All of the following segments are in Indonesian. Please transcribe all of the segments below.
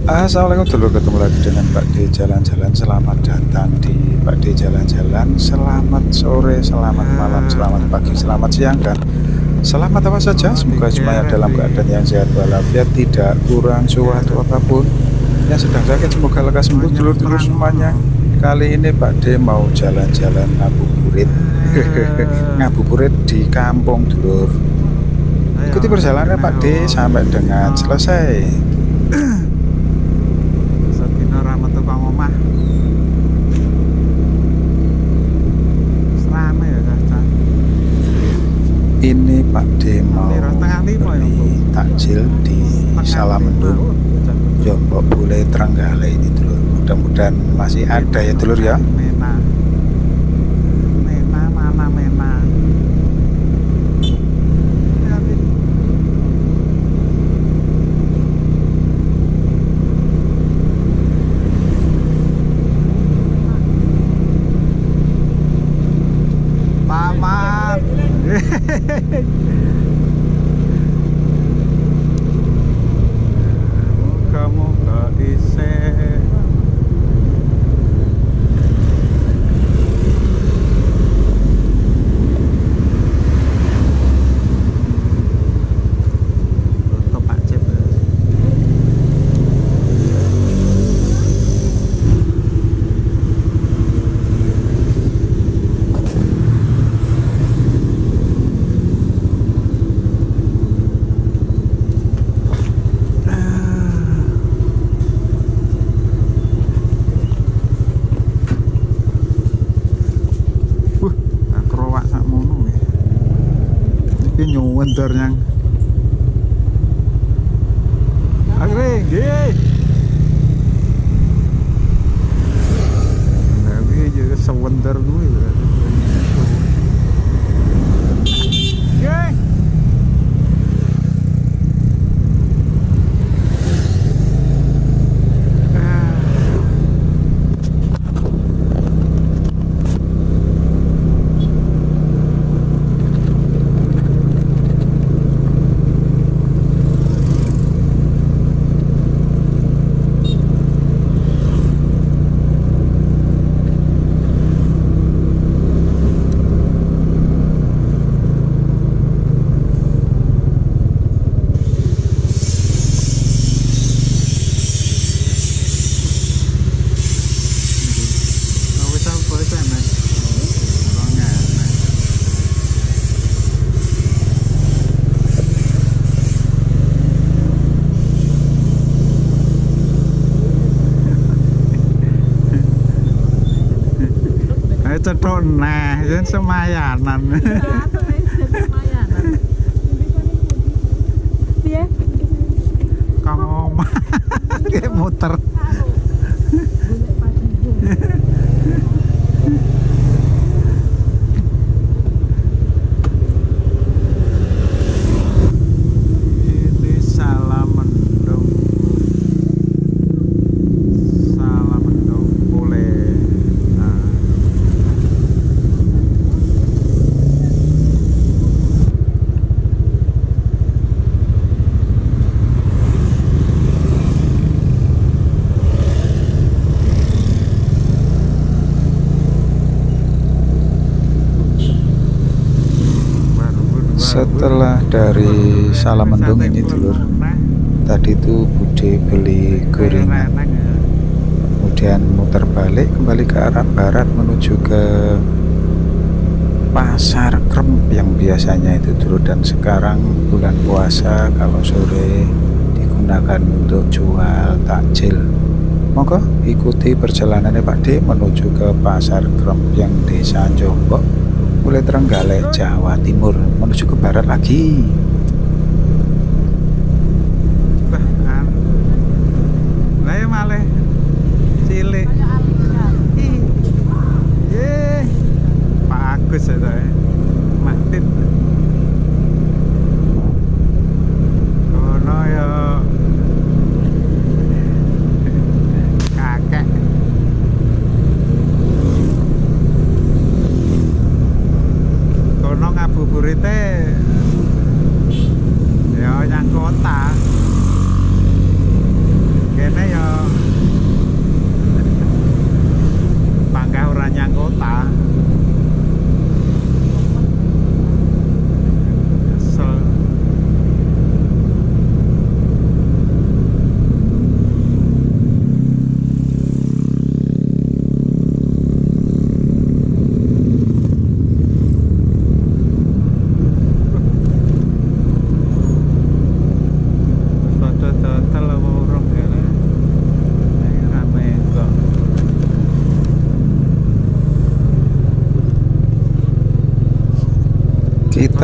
Assalamualaikum dulur, ketemu lagi dengan Pak D Jalan-Jalan. Selamat datang di Pak D Jalan-Jalan. Selamat sore, selamat malam, selamat pagi, selamat siang, dan selamat apa saja. Semoga semuanya dalam keadaan yang sehat walafiat, tidak kurang suatu apapun. Yang sedang sakit semoga lekas sembuh dulur-dulur semuanya. Kali ini Pak D mau jalan-jalan ngabuburit. Ngabuburit di kampung dulur. Ikuti perjalanan Pak D sampai dengan selesai. Ini Pak D mau beli takjil di Salamendung, Jombok Bule Trenggalek ini dulur. Mudah-mudahan masih ada ya dulur ya. Moga-moga isih tutup Pak Cip. Kerowak sakmono nggih. Iki nyuwender nyang. Akhire nggih. Lah iki juga sewender kuwi berarti. Nggih. Cetok nah, yen semayanan. Piye? Kang omah ki muter. Ini Salamendung. Salamendung boleh. Setelah dari Salamendung ini dulur, tadi itu Bude beli gorengan, kemudian muter balik kembali ke arah barat menuju ke Pasar Krem yang biasanya itu dulu, dan sekarang bulan puasa kalau sore digunakan untuk jual takjil. Monggo ikuti perjalanannya Pak D menuju ke Pasar Krem yang Desa Jombok Bule Trenggalek, Jawa Timur, menuju ke barat lagi. Lah ya malih cilik. Nggih. Pak Agus ya ta. Martin. Kono ya kakek. Kono ngabuburite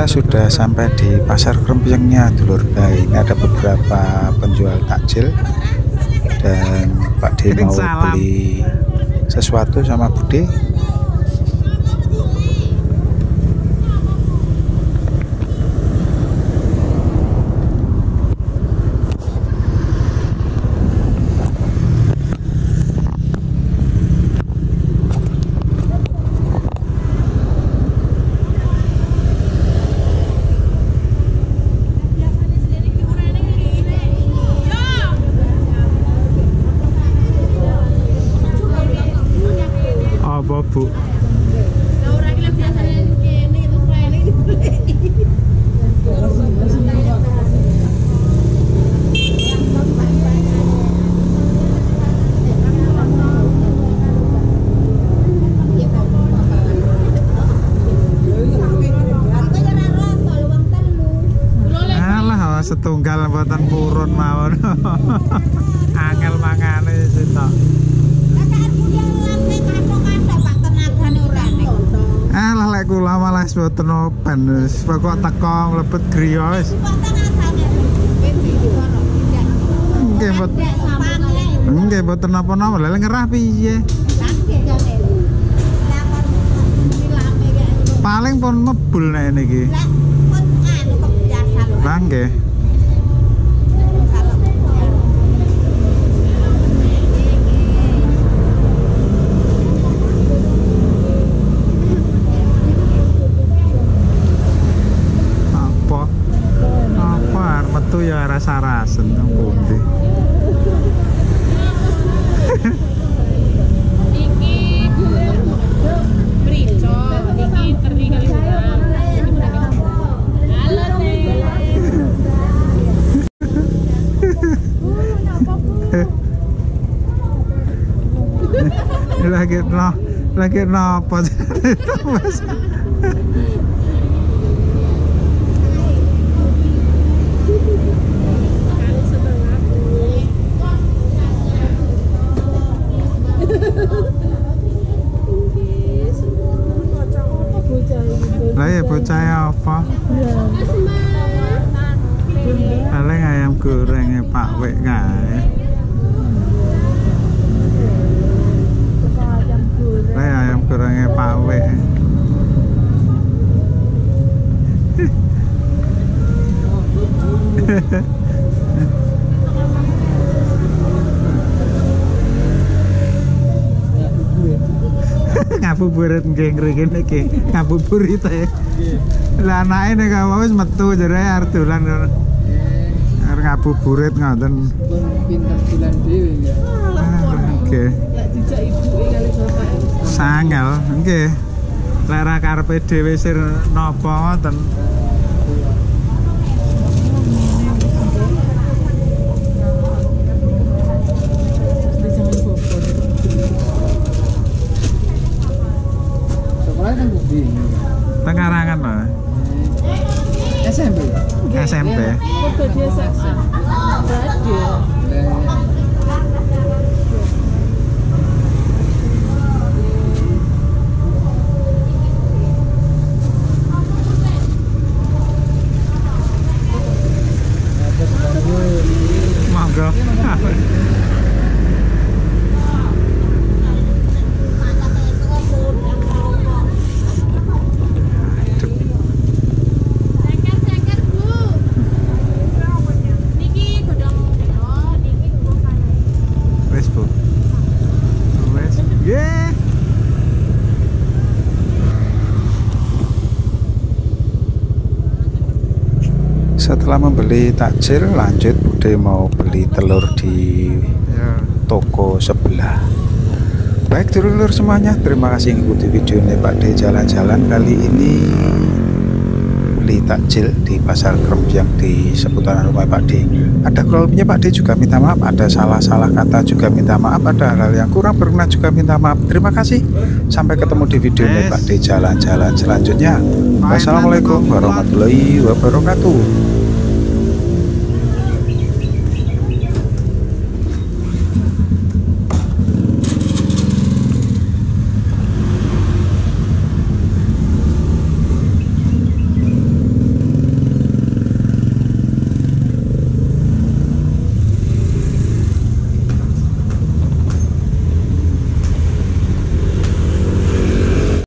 kita sudah sampai di pasar Krempiangnya Dulur Bay. Ini ada beberapa penjual takjil dan Pak D mau beli sesuatu sama Bude. Apa Bu? Alah setunggal mboten purun mawon. Angel mangane sitok. Alah lek kula malah mboten open wis pokok teko mlebet griya wis. Nggih mboten napa-napa lha ngerah piye. Paling pun mebul nek niki. Lah nggih. Metu ya rasa-rasen nang pundi. Iki mrico, iki teri kali urang. Halo Teh. Lagi napa itu Mas? Lah ya bocah apa? Paling ayam gorengnya Pak Wek kae. Lah ayam gorengnya Pak Wek. Ngabuburit nggih ngrene iki ngabuburit ae. Lah anake nek wis metu jare arep dolan ngono. Arep ngabuburit ngoten. Pun pinter dolan dhewe ya. Nggih. Lek dijak ibuke kali bapake. Sangel nggih. Lek ra karepe dhewe sir napa ngoten. Pengarangan loh. SMP. SMP. Kok dia saksa. Radio. Monggo. Setelah membeli takjil, lanjut Bude mau beli telur di toko sebelah. Baik dulur semuanya, terima kasih mengikuti video ini Pak D jalan-jalan kali ini beli takjil di pasar Krempiang di seputaran rumah Pak D. Ada kurangnya Pak D juga minta maaf, ada salah-salah kata juga minta maaf, ada hal yang kurang berkenan juga minta maaf. Terima kasih. Sampai ketemu di video ini Pak D jalan-jalan selanjutnya. Wassalamualaikum warahmatullahi wabarakatuh.